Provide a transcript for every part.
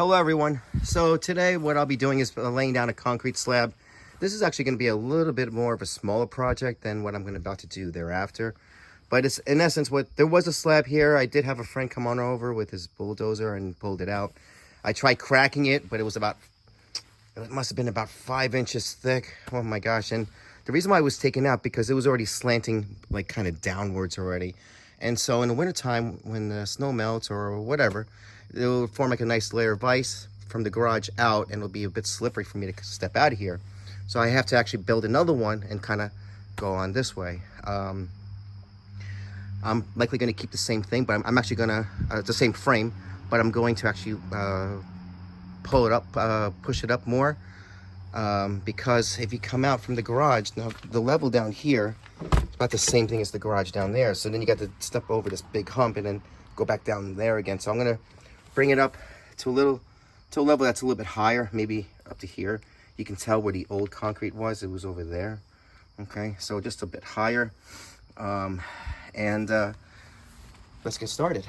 Hello everyone. So today what I'll be doing is laying down a concrete slab. This is actually going to be a little bit more of a smaller project than what I'm about to do thereafter. But it's in essence there was a slab here. I did have a friend come on over with his bulldozer and pulled it out. I tried cracking it, but it must have been about 5 inches thick. Oh my gosh. And the reason why it was taken out because it was already slanting like kind of downwards already. And so in the wintertime when the snow melts or whatever, it'll form like a nice layer of ice from the garage out, and it'll be a bit slippery for me to step out of here. So I have to actually build another one and kind of go on this way. I'm likely going to keep the same thing, but I'm actually going to, the same frame, but I'm going to actually pull it up, push it up more. Because if you come out from the garage, now the level down here, it's about the same thing as the garage down there. So then you got to step over this big hump and then go back down there again. So I'm going to bring it up to a level that's a little bit higher, maybe up to here. You can tell where the old concrete was. It was over there. Okay, so just a bit higher. Let's get started.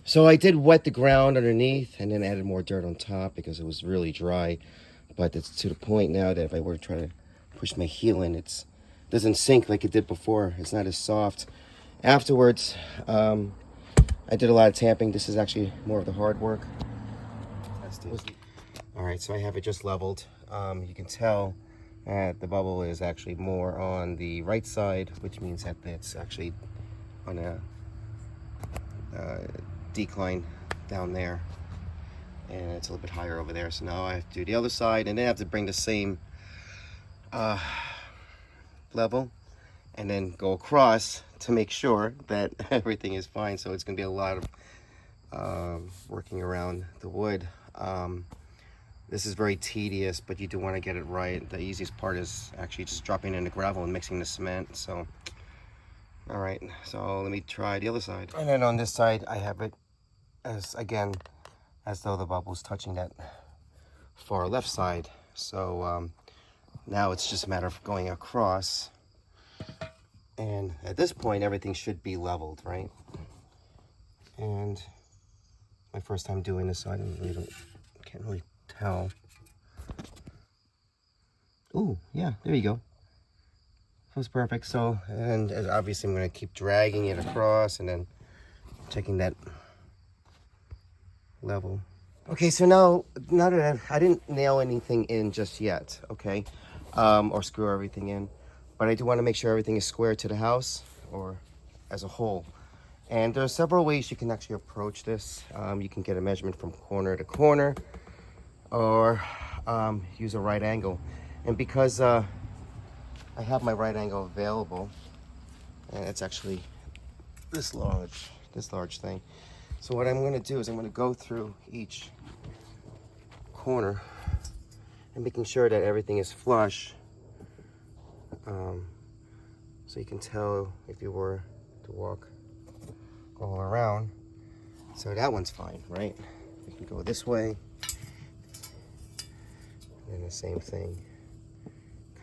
So I did wet the ground underneath and then added more dirt on top because it was really dry. But it's to the point now that if I were to try to push my heel in, it doesn't sink like it did before. It's not as soft. Afterwards, I did a lot of tamping. This is actually more of the hard work. All right, so I have it just leveled. You can tell that the bubble is actually more on the right side, which means that it's actually on a decline down there, and it's a little bit higher over there. So now I have to do the other side, and then I have to bring the same level and then go across to make sure that everything is fine. So it's going to be a lot of working around the wood. This is very tedious, but you do want to get it right. The easiest part is actually just dropping in the gravel and mixing the cement. So all right, so let me try the other side. And then on this side, I have it as though the bubble's touching that far left side. So now it's just a matter of going across. And at this point, everything should be leveled, right? And my first time doing this, so I can't really tell. Ooh, yeah, there you go. That was perfect. So, and obviously I'm going to keep dragging it across and then taking that level. Okay, so now that I didn't nail anything in just yet, okay, or screw everything in, but I do want to make sure everything is square to the house or as a whole. And there are several ways you can actually approach this. You can get a measurement from corner to corner, or use a right angle. And because I have my right angle available, and it's actually this large thing. So what I'm going to do is I'm going to go through each corner and making sure that everything is flush. So you can tell if you were to walk all around. So that one's fine, right? We can go this way. And the same thing.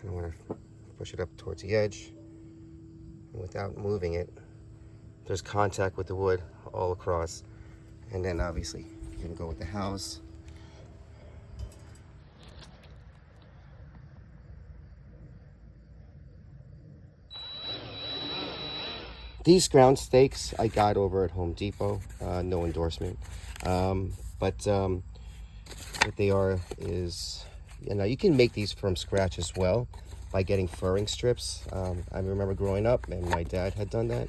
Kind of want to push it up towards the edge. And without moving it, there's contact with the wood all across. And then obviously you're gonna go with the house. These ground stakes I got over at Home Depot, no endorsement. But what they are is, you can make these from scratch as well by getting furring strips. I remember growing up and my dad had done that.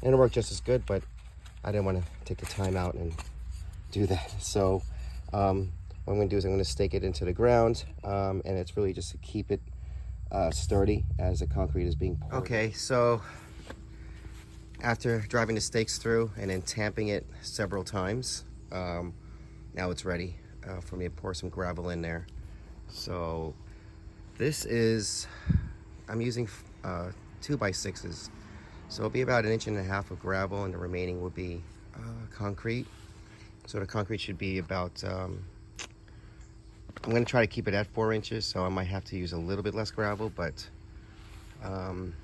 And it worked just as good, but I didn't want to take the time out and do that. So what I'm going to do is I'm going to stake it into the ground, and it's really just to keep it sturdy as the concrete is being poured. Okay, so after driving the stakes through and then tamping it several times, now it's ready for me to pour some gravel in there. So this is, I'm using 2x6s. So it'll be about 1.5 inches of gravel, and the remaining will be concrete. So the concrete should be about, I'm going to try to keep it at 4 inches, so I might have to use a little bit less gravel, but I'm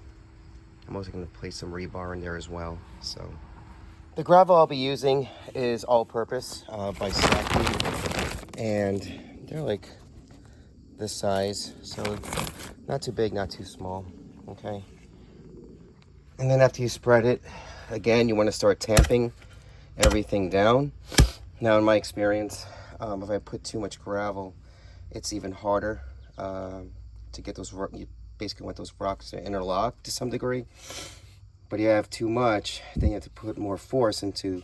also going to place some rebar in there as well. So the gravel I'll be using is all-purpose by Slab, and they're like this size, so not too big, not too small. Okay. And then after you spread it, again, you want to start tamping everything down. Now, in my experience, if I put too much gravel, it's even harder to get those. You basically want those rocks to interlock to some degree. But you have too much, then you have to put more force into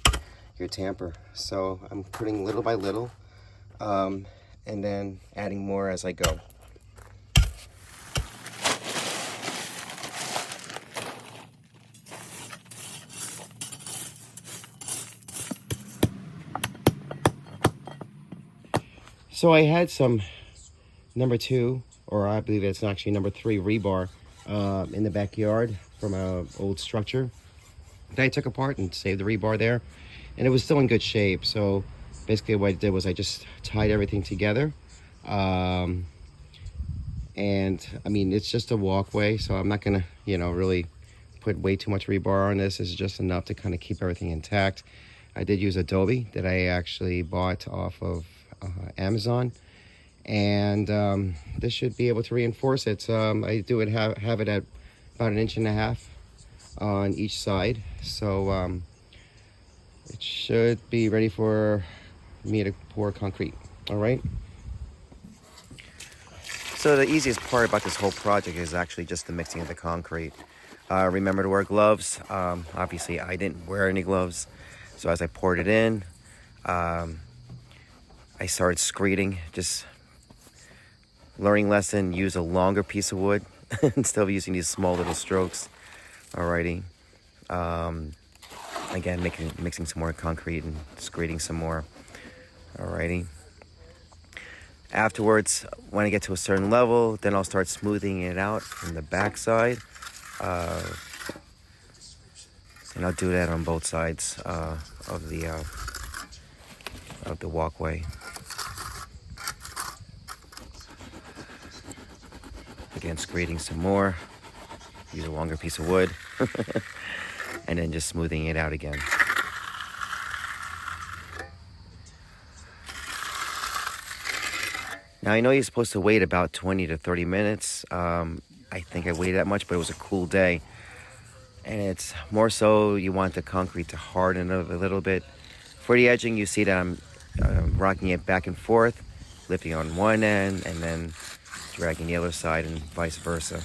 your tamper. So I'm putting little by little, and then adding more as I go. So I had some number 2, or I believe it's actually number 3 rebar in the backyard from an old structure that I took apart and saved the rebar there, and it was still in good shape. So basically what I did was I just tied everything together, and I mean, it's just a walkway, so I'm not gonna, you know, really put way too much rebar on this. This is just enough to kind of keep everything intact. I did use Adobe that I actually bought off of Amazon, and this should be able to reinforce it. I do have it at about 1.5 inches on each side, so it should be ready for me to pour concrete. All right. So the easiest part about this whole project is actually just the mixing of the concrete. Remember to wear gloves. Obviously I didn't wear any gloves, so as I poured it in, I started screeding. Just learning lesson, use a longer piece of wood instead of using these small little strokes. Alrighty. Again, mixing some more concrete and screeding some more. Alrighty. Afterwards, when I get to a certain level, then I'll start smoothing it out from the backside. And I'll do that on both sides of the walkway. Again, screeding some more. Use a longer piece of wood. And then just smoothing it out again. Now, I know you're supposed to wait about 20 to 30 minutes. I think I waited that much, but it was a cool day. And it's more so you want the concrete to harden a little bit. For the edging, you see that I'm rocking it back and forth, lifting on one end and then dragging the other side and vice versa.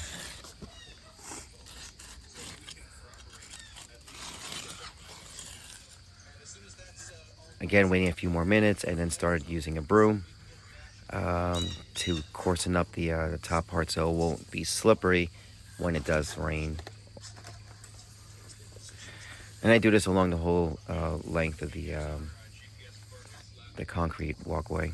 Again, waiting a few more minutes and then started using a broom to coarsen up the top part so it won't be slippery when it does rain. And I do this along the whole length of the concrete walkway.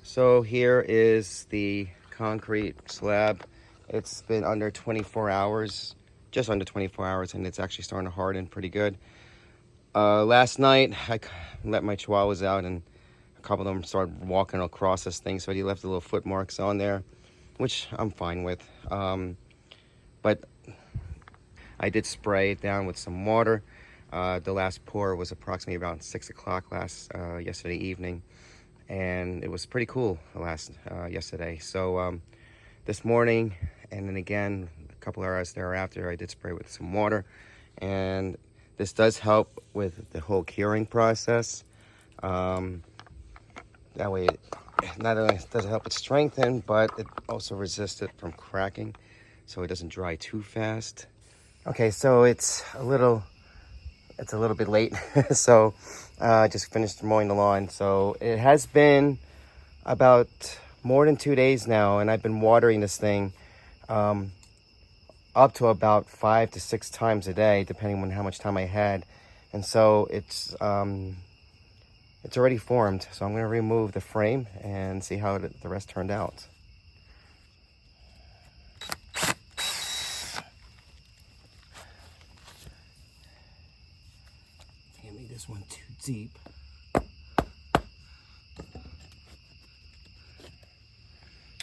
So here is the concrete slab. It's been under 24 hours, just under 24 hours, and it's actually starting to harden pretty good. Last night, I let my chihuahuas out, and a couple of them started walking across this thing, so he left the little foot marks on there, which I'm fine with. But I did spray it down with some water. The last pour was approximately around 6 o'clock yesterday evening, and it was pretty cool yesterday. So this morning, and then again a couple hours thereafter, I did spray with some water, and this does help with the whole curing process. That way, not only does it help it strengthen, but it also resists it from cracking, so it doesn't dry too fast. Okay, so it's a little bit late. So I just finished mowing the lawn. So it has been about more than 2 days now, and I've been watering this thing up to about 5 to 6 times a day, depending on how much time I had. And so it's already formed. So I'm going to remove the frame and see how the rest turned out. Let me do this one too deep.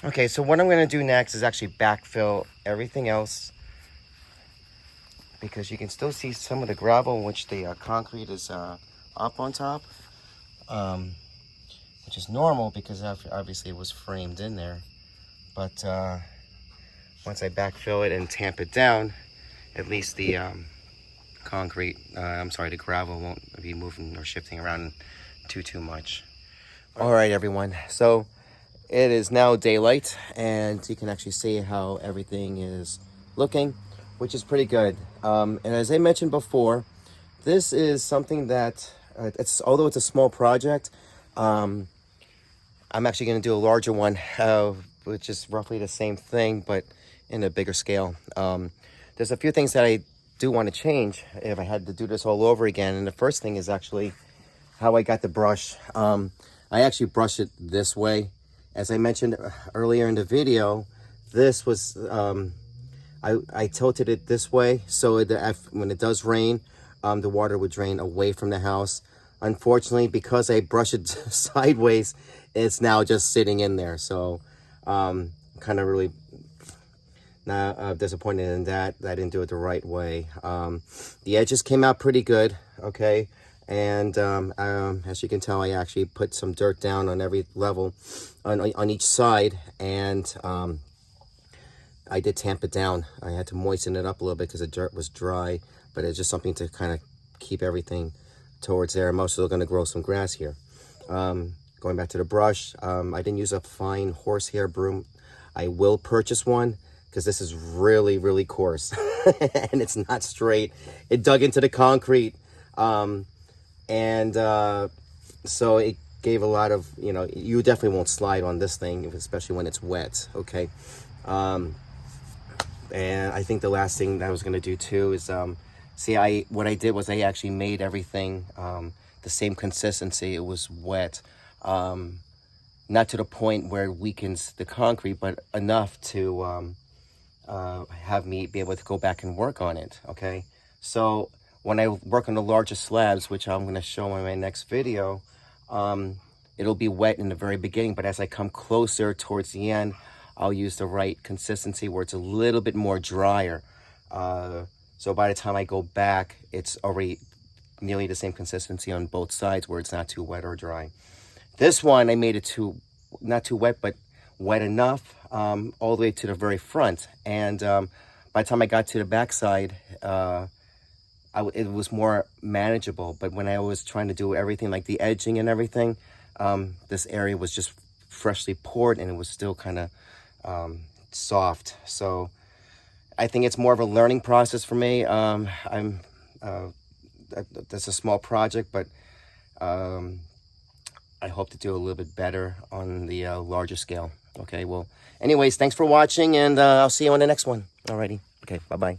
Okay, so what I'm going to do next is actually backfill everything else, because you can still see some of the gravel in which the concrete is up on top, which is normal because obviously it was framed in there. But once I backfill it and tamp it down, at least the the gravel won't be moving or shifting around too much. All right, everyone. So it is now daylight, and you can actually see how everything is looking, which is pretty good. And as I mentioned before, this is something that, although it's a small project, I'm actually going to do a larger one, which is roughly the same thing, but in a bigger scale. There's a few things that I do want to change if I had to do this all over again. And the first thing is actually how I got the brush. I actually brush it this way. As I mentioned earlier in the video, this was, I tilted it this way so that when it does rain, the water would drain away from the house. Unfortunately, because I brush it sideways, it's now just sitting in there. So kind of really disappointed in that I didn't do it the right way. The edges came out pretty good, okay? And as you can tell, I actually put some dirt down on every level, on each side, and I did tamp it down. I had to moisten it up a little bit because the dirt was dry, but it's just something to kind of keep everything towards there. I'm also going to grow some grass here. Going back to the brush, I didn't use a fine horsehair broom. I will purchase one, because this is really, really coarse and it's not straight. It dug into the concrete. So it gave a lot of, you definitely won't slide on this thing, especially when it's wet, okay? And I think the last thing that I was gonna do too is, what I did was I actually made everything the same consistency. It was wet. Not to the point where it weakens the concrete, but enough to have me be able to go back and work on it, okay? So when I work on the larger slabs, which I'm going to show in my next video, it'll be wet in the very beginning, but as I come closer towards the end, I'll use the right consistency where it's a little bit more drier. So by the time I go back, it's already nearly the same consistency on both sides where it's not too wet or dry. This one, I made it not too wet, but wet enough all the way to the very front. And by the time I got to the back side, it was more manageable. But when I was trying to do everything, like the edging and everything, this area was just freshly poured and it was still kind of soft. So I think it's more of a learning process for me. That's a small project, but I hope to do a little bit better on the larger scale. Okay, well, anyways, thanks for watching, and I'll see you on the next one. Alrighty. Okay, bye-bye.